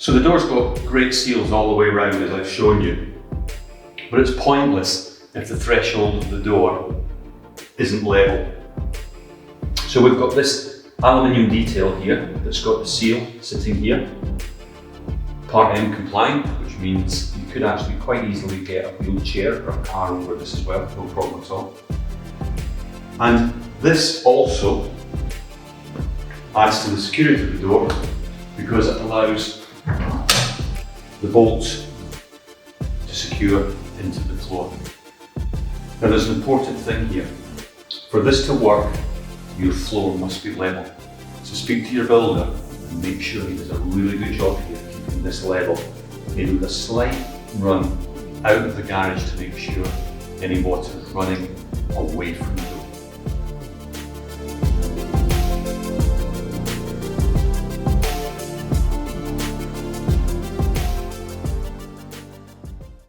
So the door's got great seals all the way around, as I've shown you, but it's pointless if the threshold of the door isn't level. So we've got this aluminium detail here that's got the seal sitting here, Part M compliant, which means you could actually quite easily get a wheelchair or a car over this as well, no problem at all. And this also adds to the security of the door because it allows the bolts to secure into the floor. Now there's an important thing here. For this to work, your floor must be level. So speak to your builder and make sure he does a really good job here keeping this level. Maybe with a slight run out of the garage to make sure any water is running away from the